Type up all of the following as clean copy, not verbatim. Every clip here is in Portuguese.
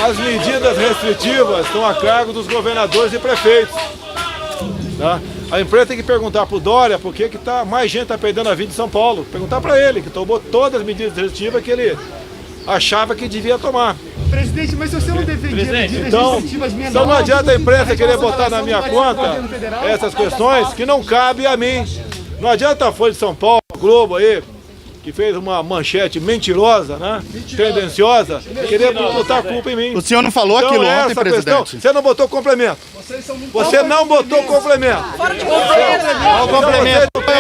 As medidas restritivas estão a cargo dos governadores e prefeitos. Tá? A imprensa tem que perguntar para o Dória por que mais gente está perdendo a vida em São Paulo. Perguntar para ele, que tomou todas as medidas restritivas que ele achava que devia tomar. Presidente, mas se você não defendia medidas restritivas menores... Então não adianta a imprensa querer botar na minha conta essas questões que não cabem a mim. Não adianta a Folha de São Paulo, a Globo aí, que fez uma manchete mentirosa, né? Tendenciosa, querer botar a culpa em mim. O senhor não falou aquilo ontem, presidente? Você não botou complemento. Você não botou complemento. Fora de complemento. Qual o complemento? Qual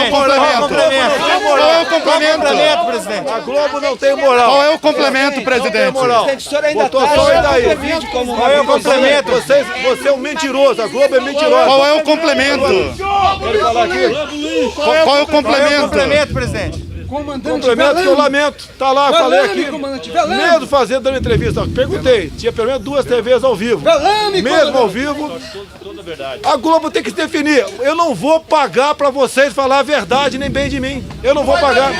é o complemento, presidente? A Globo não tem moral. Qual é o complemento, presidente? O senhor ainda botou só daí. Qual é o complemento? Você é um mentiroso. A Globo é mentirosa. Qual é o complemento? Quero falar aqui. Qual é o complemento, presidente? Complemento que eu lamento, tá lá, falei aqui, mesmo dando entrevista, perguntei, tinha pelo menos 2 TVs ao vivo, mesmo ao vivo, a Globo tem que se definir, eu não vou pagar pra vocês falar a verdade nem bem de mim, eu não vou pagar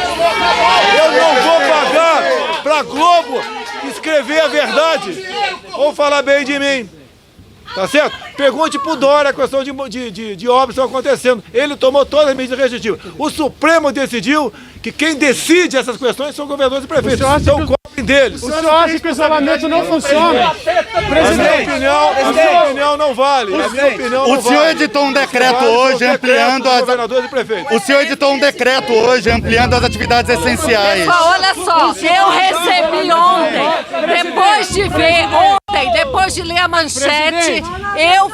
pra Globo escrever a verdade ou falar bem de mim. Tá certo? Pergunte pro Dória a questão de obras que estão acontecendo. Ele tomou todas as medidas restritivas. O Supremo decidiu que quem decide essas questões são governadores e prefeitos. Então cobrem deles. O senhor acha que o isolamento não funciona? A minha opinião não vale. A minha opinião não O senhor editou um decreto hoje ampliando as... governadores e prefeitos. O senhor editou um decreto hoje ampliando as atividades essenciais. Olha só, eu recebi ontem, depois de ler a manchete, eu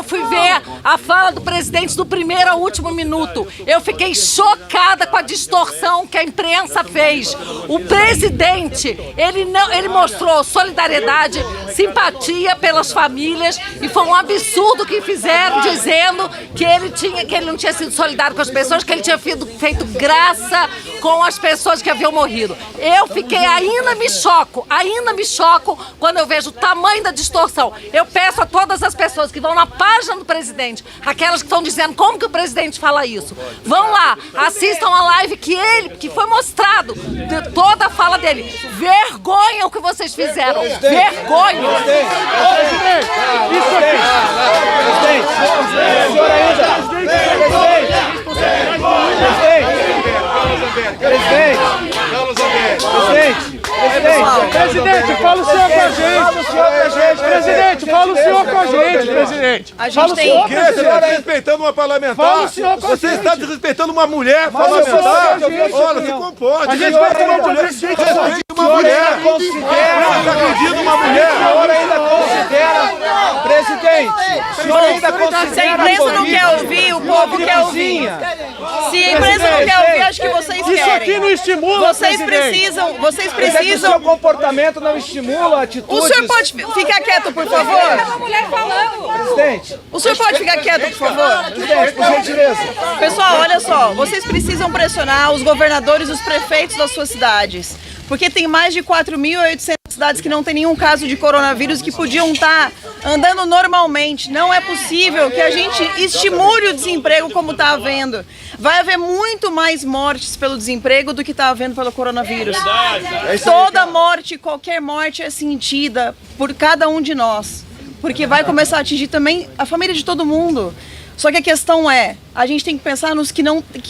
fui ver a fala do presidente do primeiro ao último minuto. Eu fiquei chocada com a distorção que a imprensa fez. O presidente, ele mostrou solidariedade, simpatia pelas famílias e foi um absurdo que fizeram dizendo que ele não tinha sido solidário com as pessoas, que ele tinha feito graça com as pessoas que haviam morrido. Eu fiquei, ainda me choco quando eu vejo o tamanho da distorção. Eu peço a todas as pessoas que vão na página do presidente, aquelas que estão dizendo como que o presidente fala isso, vão lá, assistam a live que foi mostrado de toda a fala dele. Vergonha o que vocês fizeram. Vergonha. Presidente, fala o senhor com a gente. Presidente, fala o senhor com a gente, presidente. A gente tem... Por que você está desrespeitando uma parlamentar? Você está desrespeitando uma mulher parlamentar? Olha, se comporte. A gente vai tomar uma presidente. Respeite uma mulher. Você acredita numa mulher? O senhor ainda considera, presidente, o senhor ainda considera... Se a imprensa não quer ouvir, o povo quer ouvir. Se a imprensa não quer ouvir, acho que vocês querem. Isso aqui não estimula, Vocês precisam... O seu comportamento não estimula atitudes... O senhor pode ficar quieto, por favor? Presidente, O senhor pode ficar quieto, por favor? presidente, por gentileza. Pessoal, olha só, vocês precisam pressionar os governadores e os prefeitos das suas cidades. Porque tem mais de 4.800 cidades que não tem nenhum caso de coronavírus, que podiam estar andando normalmente. Não é possível que a gente estimule o desemprego como está havendo. Vai haver muito mais mortes pelo desemprego do que está havendo pelo coronavírus. Toda morte, qualquer morte é sentida por cada um de nós. Porque vai começar a atingir também a família de todo mundo. Só que a questão é, a gente tem que pensar nos que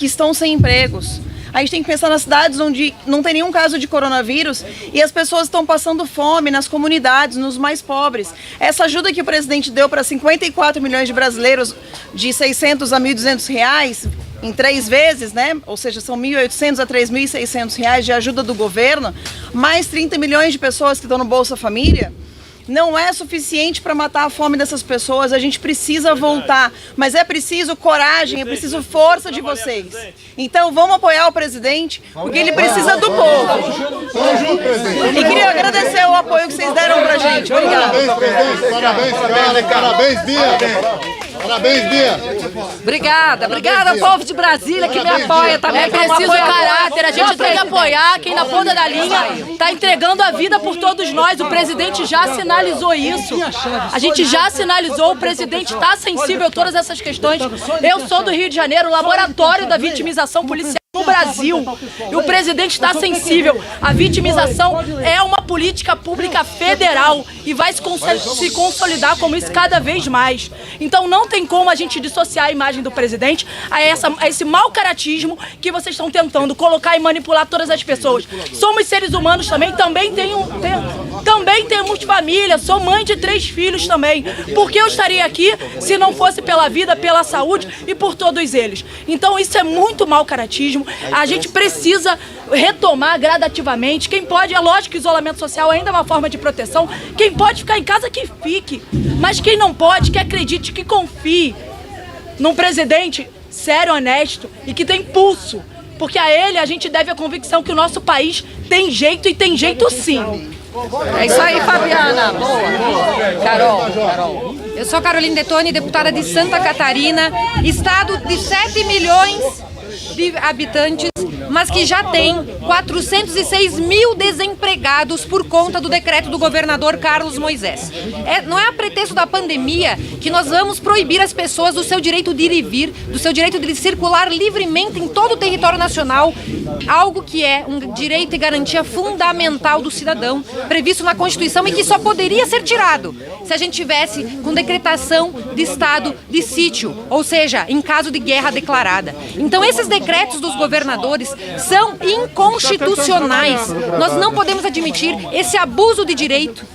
estão sem empregos. A gente tem que pensar nas cidades onde não tem nenhum caso de coronavírus e as pessoas estão passando fome nas comunidades, nos mais pobres. Essa ajuda que o presidente deu para 54 milhões de brasileiros, de R$600 a R$1.200, em 3 vezes, né? Ou seja, são R$1.800 a R$3.600 de ajuda do governo, mais 30 milhões de pessoas que estão no Bolsa Família. Não é suficiente para matar a fome dessas pessoas, a gente precisa voltar, mas é preciso coragem, é preciso força de vocês. Então vamos apoiar o presidente, porque ele precisa do povo. E queria agradecer o apoio que vocês deram pra gente. Obrigada. Parabéns, presidente. Parabéns, Bia. Parabéns, Bia. Obrigada ao povo de Brasília que me apoia também. É preciso caráter, a gente tem que apoiar quem na ponta da linha está entregando a vida por todos nós. O presidente já sinalizou isso. A gente já sinalizou, o presidente está sensível a todas essas questões. Eu sou do Rio de Janeiro, laboratório da vitimização policial. no Brasil. E o presidente está sensível. A vitimização é uma política pública federal e vai se consolidar como isso cada vez mais. Então não tem como a gente dissociar a imagem do presidente a esse mau caratismo que vocês estão tentando colocar e manipular todas as pessoas. Somos seres humanos também temos família, sou mãe de 3 filhos também. Por que eu estaria aqui se não fosse pela vida, pela saúde e por todos eles? Então isso é muito mau caratismo. A gente precisa retomar gradativamente. Quem pode, é lógico que o isolamento social ainda é uma forma de proteção. Quem pode ficar em casa, que fique. Mas quem não pode, que acredite, que confie num presidente sério, honesto e que tem pulso. Porque a ele a gente deve a convicção que o nosso país tem jeito e tem jeito sim. É isso aí, Fabiana. Boa. Carol. Eu sou Carolina Detoni, deputada de Santa Catarina, estado de 7 milhões de habitantes, mas que já tem 406 mil desempregados por conta do decreto do governador Carlos Moisés. Não é a pretexto da pandemia que nós vamos proibir as pessoas do seu direito de ir e vir, do seu direito de circular livremente em todo o território nacional, algo que é um direito e garantia fundamental do cidadão, previsto na Constituição e que só poderia ser tirado se a gente tivesse com decretação de estado de sítio, ou seja, em caso de guerra declarada. Então esses decretos dos governadores são inconstitucionais. Nós não podemos admitir esse abuso de direito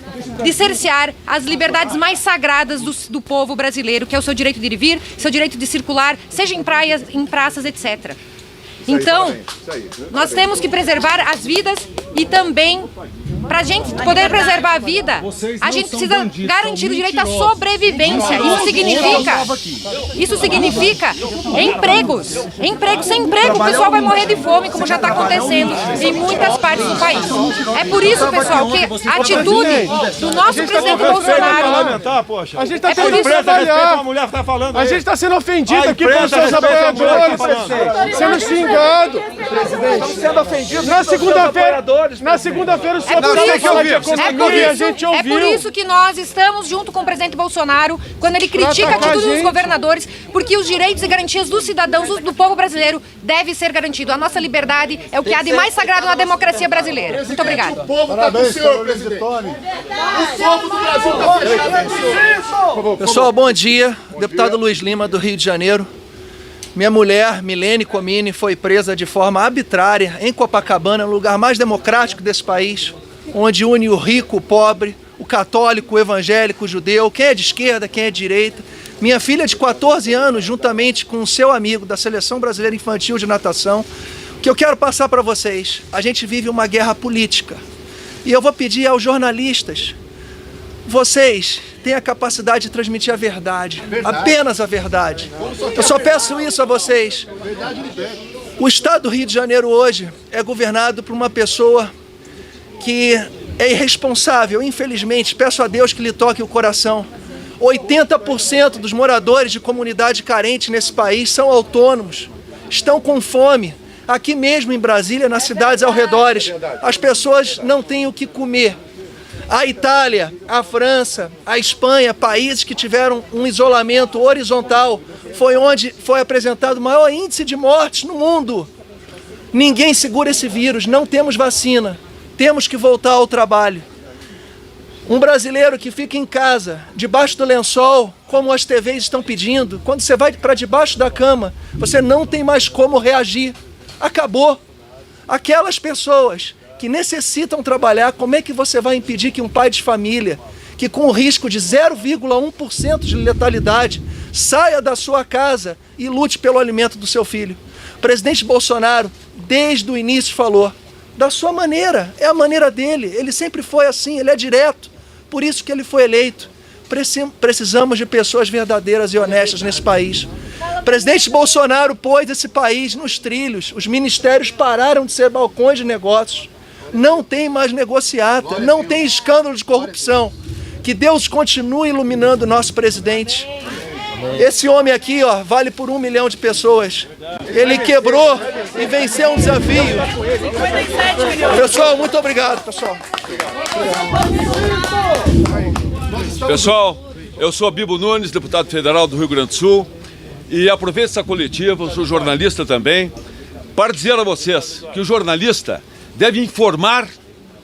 de cercear as liberdades mais sagradas do povo brasileiro, que é o seu direito de ir e vir, seu direito de circular, seja em praias, em praças, etc. Então, nós temos que preservar as vidas e também, para a gente poder preservar a vida, a gente precisa garantir o direito à sobrevivência. Isso significa empregos. Sem emprego, o pessoal vai morrer de fome, como já está acontecendo em muitas partes do país. É por isso, pessoal, que a atitude do nosso presidente Bolsonaro... A gente está tendo que trabalhar. A gente está sendo ofendido aqui pelos seus apoiadores, sendo xingado. Estamos sendo ofendidos. Na segunda-feira o senhor fala de economia, a gente ouviu. É por isso que nós estamos junto com o presidente Bolsonaro, quando ele critica a atitude dos governadores, porque os direitos e garantias dos cidadãos, do povo brasileiro, devem ser garantidos. A nossa liberdade é o que há de mais sagrado na democracia brasileira. Muito obrigada. O povo está com o senhor, presidente. O povo do Brasil está fechado. Pessoal, bom dia. Deputado Luiz Lima, do Rio de Janeiro. Minha mulher, Milene Comini, foi presa de forma arbitrária em Copacabana, no lugar mais democrático desse país, onde une o rico, o pobre, o católico, o evangélico, o judeu, quem é de esquerda, quem é de direita. Minha filha de 14 anos, juntamente com o seu amigo da Seleção Brasileira Infantil de Natação, o que eu quero passar para vocês, a gente vive uma guerra política. E eu vou pedir aos jornalistas, vocês têm a capacidade de transmitir a verdade, apenas a verdade. Eu só peço isso a vocês. O estado do Rio de Janeiro hoje é governado por uma pessoa que é irresponsável, infelizmente. Peço a Deus que lhe toque o coração. 80% dos moradores de comunidade carente nesse país são autônomos, estão com fome. Aqui mesmo em Brasília, nas cidades ao redor, as pessoas não têm o que comer. A Itália, a França, a Espanha, países que tiveram um isolamento horizontal, foi onde foi apresentado o maior índice de mortes no mundo. Ninguém segura esse vírus, não temos vacina, temos que voltar ao trabalho. Um brasileiro que fica em casa, debaixo do lençol, como as TVs estão pedindo, quando você vai para debaixo da cama, você não tem mais como reagir. Acabou. Aquelas pessoas que necessitam trabalhar, como é que você vai impedir que um pai de família, que com o risco de 0,1% de letalidade, saia da sua casa e lute pelo alimento do seu filho? O presidente Bolsonaro, desde o início, falou, da sua maneira, é a maneira dele, ele sempre foi assim, ele é direto, por isso que ele foi eleito. Precisamos de pessoas verdadeiras e honestas nesse país. O presidente Bolsonaro pôs esse país nos trilhos, os ministérios pararam de ser balcões de negócios. Não tem mais negociata, não tem escândalo de corrupção. Que Deus continue iluminando o nosso presidente. Esse homem aqui, ó, vale por 1 milhão de pessoas. Ele quebrou e venceu um desafio. Pessoal, muito obrigado, pessoal. Pessoal, eu sou Bibo Nunes, deputado federal do Rio Grande do Sul, e aproveito essa coletiva, eu sou jornalista também, para dizer a vocês que o jornalista deve informar,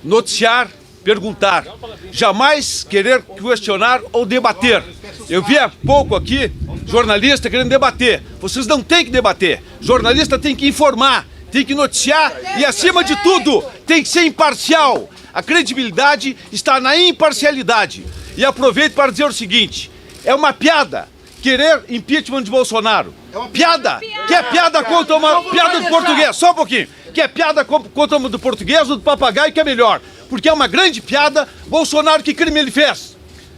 noticiar, perguntar, jamais querer questionar ou debater. Eu vi há pouco aqui jornalista querendo debater. Vocês não têm que debater. Jornalista tem que informar, tem que noticiar e, acima de tudo, tem que ser imparcial. A credibilidade está na imparcialidade. E aproveito para dizer o seguinte: é uma piada querer impeachment de Bolsonaro. Piada! Que é piada contra uma piada do português, só um pouquinho. Que é piada contra uma do português ou do papagaio, que é melhor. Porque é uma grande piada. Bolsonaro, que crime ele fez?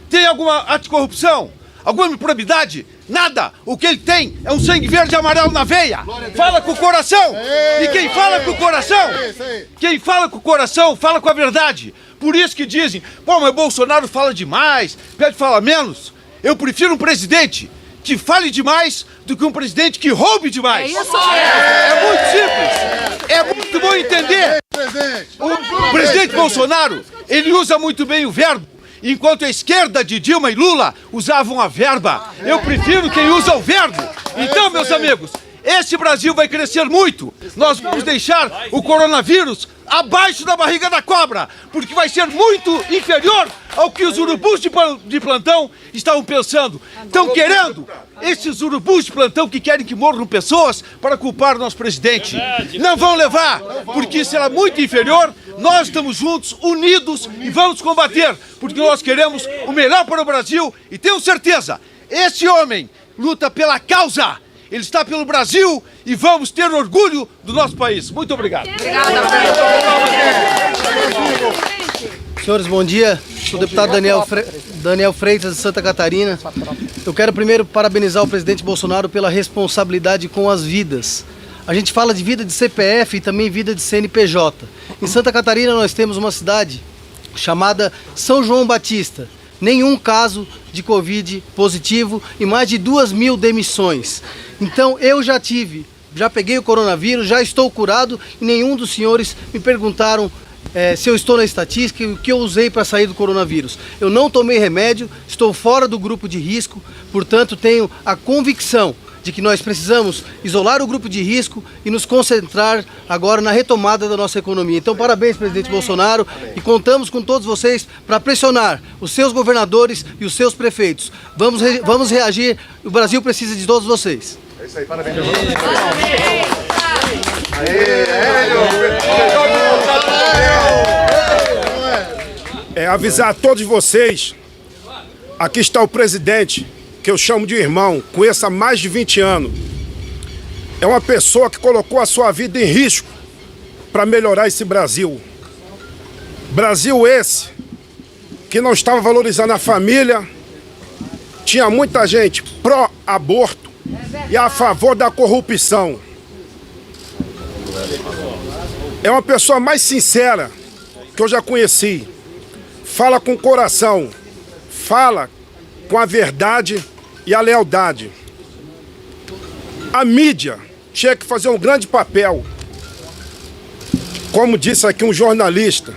Tem alguma ato de corrupção? Alguma improbidade? Nada! O que ele tem é um sangue verde e amarelo na veia. Fala com o coração! E quem fala com o coração? Quem fala com o coração, fala com a verdade. Por isso que dizem, pô, mas Bolsonaro fala demais, pede falar menos. Eu prefiro um presidente que fale demais do que um presidente que roube demais. É isso. É muito simples. É muito bom entender. O presidente Bolsonaro, ele usa muito bem o verbo, enquanto a esquerda de Dilma e Lula usavam a verba. Eu prefiro quem usa o verbo. Então, meus amigos, esse Brasil vai crescer muito. Nós vamos deixar o coronavírus abaixo da barriga da cobra, porque vai ser muito inferior ao que os urubus de plantão estavam pensando. Estão querendo, esses urubus de plantão que querem que morram pessoas para culpar o nosso presidente. Não vão levar, porque será muito inferior. Nós estamos juntos, unidos e vamos combater, porque nós queremos o melhor para o Brasil e tenho certeza, esse homem luta pela causa. Ele está pelo Brasil e vamos ter orgulho do nosso país. Muito obrigado. Senhores, bom dia. Sou o deputado Daniel Freitas, de Santa Catarina. Eu quero primeiro parabenizar o presidente Bolsonaro pela responsabilidade com as vidas. A gente fala de vida de CPF e também vida de CNPJ. Em Santa Catarina nós temos uma cidade chamada São João Batista. Nenhum caso de Covid positivo e mais de 2.000 demissões. Então eu já peguei o coronavírus, já estou curado e nenhum dos senhores me perguntaram se eu estou na estatística e o que eu usei para sair do coronavírus. Eu não tomei remédio, estou fora do grupo de risco, portanto tenho a convicção de que nós precisamos isolar o grupo de risco e nos concentrar agora na retomada da nossa economia. Então, parabéns, presidente Bolsonaro, e contamos com todos vocês para pressionar os seus governadores e os seus prefeitos. Vamos reagir, o Brasil precisa de todos vocês. É isso aí, parabéns. Avisar a todos vocês, aqui está o presidente, que eu chamo de irmão, conheço há mais de 20 anos. É uma pessoa que colocou a sua vida em risco para melhorar esse Brasil. Brasil esse que não estava valorizando a família, tinha muita gente pró-aborto e a favor da corrupção. É uma pessoa mais sincera que eu já conheci. Fala com o coração, fala com a verdade e a lealdade. A mídia tinha que fazer um grande papel. Como disse aqui um jornalista,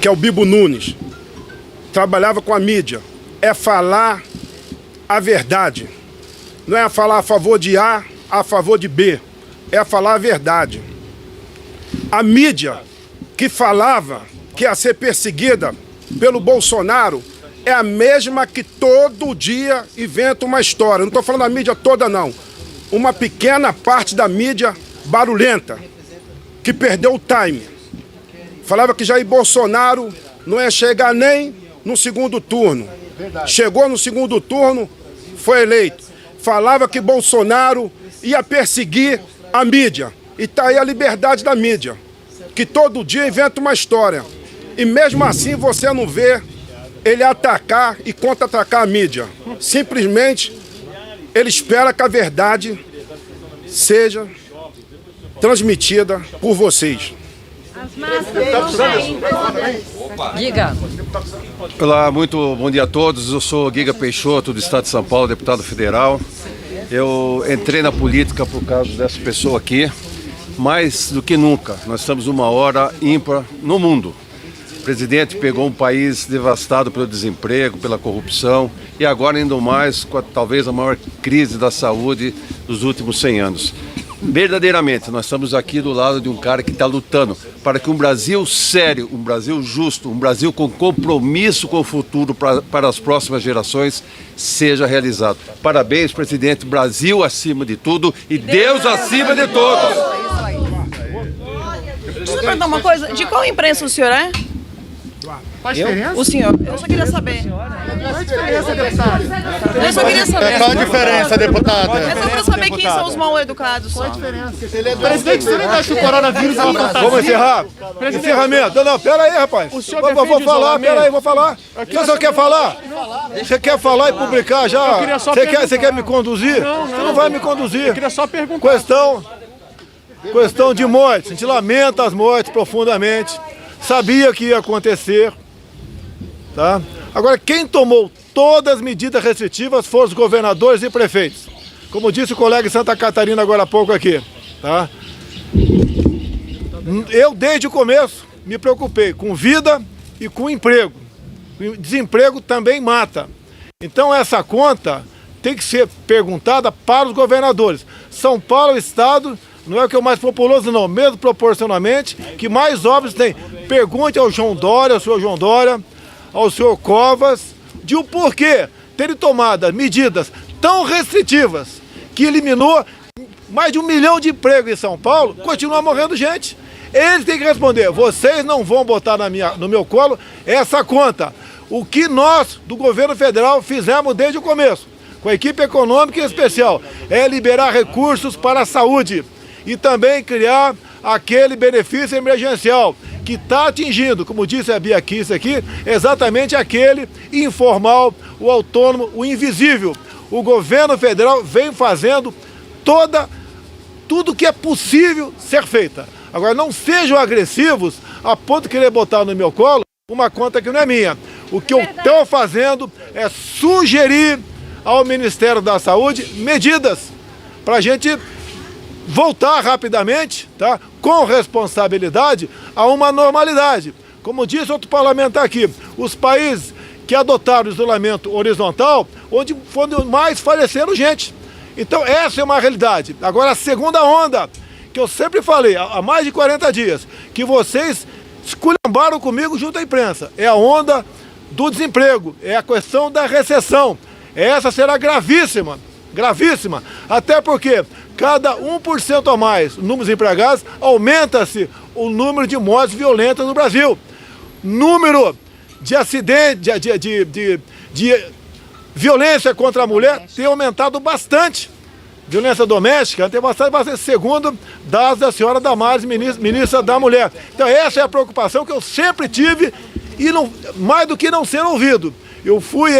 que é o Bibo Nunes, trabalhava com a mídia. É falar a verdade. Não é falar a favor de A, a favor de B. É falar a verdade. A mídia que falava que ia ser perseguida pelo Bolsonaro é a mesma que todo dia inventa uma história. Não estou falando da mídia toda, não. Uma pequena parte da mídia barulhenta, que perdeu o time. Falava que Jair Bolsonaro não ia chegar nem no segundo turno. Chegou no segundo turno, foi eleito. Falava que Bolsonaro ia perseguir a mídia. E está aí a liberdade da mídia, que todo dia inventa uma história. E mesmo assim você não vê ele atacar e contra-atacar a mídia. Simplesmente, ele espera que a verdade seja transmitida por vocês. Diga. Olá, muito bom dia a todos. Eu sou Giga Peixoto, do Estado de São Paulo, deputado federal. Eu entrei na política por causa dessa pessoa aqui. Mais do que nunca, nós estamos numa hora ímpar no mundo. O presidente pegou um país devastado pelo desemprego, pela corrupção e agora ainda mais com talvez a maior crise da saúde dos últimos 100 anos. verdadeiramente, nós estamos aqui do lado de um cara que está lutando para que um Brasil sério, um Brasil justo, um Brasil com compromisso com o futuro para as próximas gerações seja realizado. Parabéns, presidente. Brasil acima de tudo e Deus acima de todos. Deixa eu perguntar uma coisa. De qual imprensa o senhor é? Qual a diferença? O senhor. Eu só queria saber. Qual a diferença, deputado? Eu só queria saber. Qual a diferença, deputada? É só pra saber quem são os mal educados. Só. Presidente, você não acha que o coronavírus é uma fantasia? Vamos encerrar? Encerramento. Não, pera aí, rapaz. O senhor Vou defende falar, isolamento? pera aí, vou falar. Você só quer falar? Você quer falar e publicar já? Eu queria só Você quer me conduzir? Não, Você não vai me conduzir. Eu queria só perguntar. Questão de mortes. A gente lamenta as mortes profundamente. Sabia que ia acontecer. Tá? Agora, quem tomou todas as medidas restritivas foram os governadores e prefeitos. Como disse o colega em Santa Catarina agora há pouco aqui. Tá? Eu, desde o começo, me preocupei com vida e com emprego. Desemprego também mata. Então, essa conta tem que ser perguntada para os governadores. São Paulo é o estado, não é o que é o mais populoso, não. Mesmo proporcionalmente, que mais óbitos tem. Pergunte ao João Dória, ao senhor João Dória, ao senhor Covas, de o porquê terem tomado medidas tão restritivas que eliminou mais de 1 milhão de empregos em São Paulo, continua morrendo gente. Eles têm que responder, vocês não vão botar no meu colo essa conta. O que nós, do governo federal, fizemos desde o começo, com a equipe econômica em especial, é liberar recursos para a saúde e também criar aquele benefício emergencial que está atingindo, como disse a Bia Kiss aqui, exatamente aquele informal, o autônomo, o invisível. O governo federal vem fazendo tudo que é possível ser feita. Agora, não sejam agressivos a ponto de querer botar no meu colo uma conta que não é minha. O que eu estou fazendo é sugerir ao Ministério da Saúde medidas para a gente voltar rapidamente, tá, com responsabilidade, a uma normalidade. Como disse outro parlamentar aqui, os países que adotaram o isolamento horizontal, onde mais faleceram gente. Então essa é uma realidade. Agora a segunda onda, que eu sempre falei, há mais de 40 dias, que vocês esculhambaram comigo junto à imprensa, é a onda do desemprego, é a questão da recessão. Essa será gravíssima, gravíssima, até porque cada 1% a mais no número de empregados, aumenta-se o número de mortes violentas no Brasil. Número de acidentes, de violência contra a mulher tem aumentado bastante. Violência doméstica tem bastante, segundo dados da senhora Damares, ministra da Mulher. Então essa é a preocupação que eu sempre tive e não, mais do que não ser ouvido. Eu fui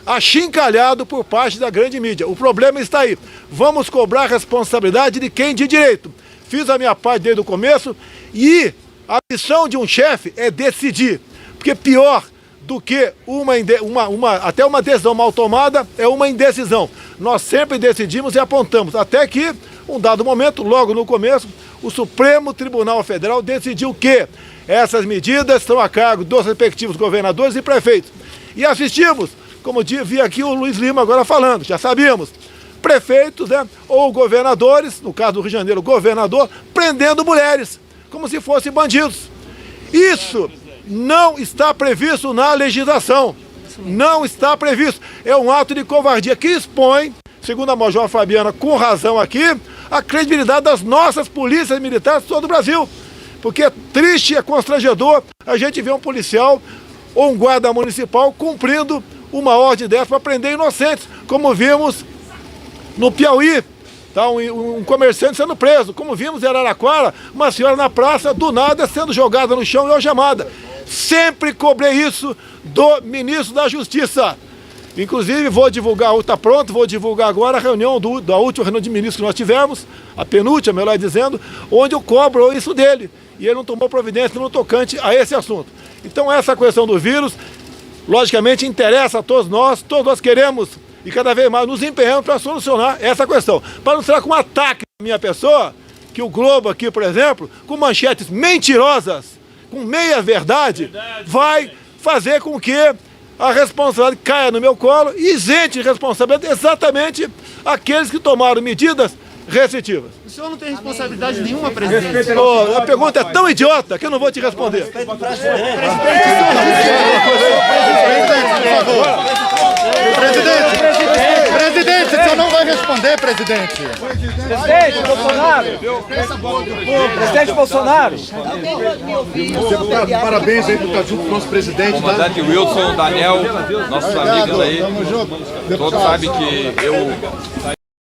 achincalhado por parte da grande mídia. O problema está aí. Vamos cobrar a responsabilidade de quem de direito. Fiz a minha parte desde o começo e a missão de um chefe é decidir. Porque pior do que até uma decisão mal tomada é uma indecisão. Nós sempre decidimos e apontamos. Até que, um dado momento, logo no começo, o Supremo Tribunal Federal decidiu que essas medidas estão a cargo dos respectivos governadores e prefeitos. E assistimos, como vi aqui o Luiz Lima agora falando, já sabíamos, prefeitos, né, ou governadores, no caso do Rio de Janeiro, governador, prendendo mulheres, como se fossem bandidos. Isso não está previsto na legislação, não está previsto. É um ato de covardia que expõe, segundo a Major Fabiana, com razão aqui, a credibilidade das nossas polícias militares de todo o Brasil. Porque é triste e é constrangedor a gente ver um policial ou um guarda municipal cumprindo uma ordem dessa para prender inocentes, como vimos no Piauí, tá? Um comerciante sendo preso, como vimos em Araraquara, uma senhora na praça, do nada, sendo jogada no chão e algemada. Sempre cobrei isso do ministro da Justiça. Inclusive, vou divulgar, está pronto, vou divulgar agora a reunião da última reunião de ministros que nós tivemos, a penúltima, melhor dizendo, onde eu cobro isso dele. E ele não tomou providência no tocante a esse assunto. Então, essa questão do vírus, logicamente, interessa a todos nós queremos, e cada vez mais nos empenhamos para solucionar essa questão. Para não ser com um ataque à minha pessoa, que o Globo aqui, por exemplo, com manchetes mentirosas, com meia verdade, vai fazer com que a responsabilidade caia no meu colo e isente de responsabilidade exatamente aqueles que tomaram medidas restritivas. O senhor não tem responsabilidade nenhuma, presidente. A pergunta é tão idiota que eu não vou te responder. Presidente, o senhor não vai responder, presidente. Presidente Bolsonaro. Presidente Bolsonaro. Deputado, parabéns aí por estar junto com o nosso presidente. Comandante Wilson, Daniel, nossos amigos aí. Todos sabem que eu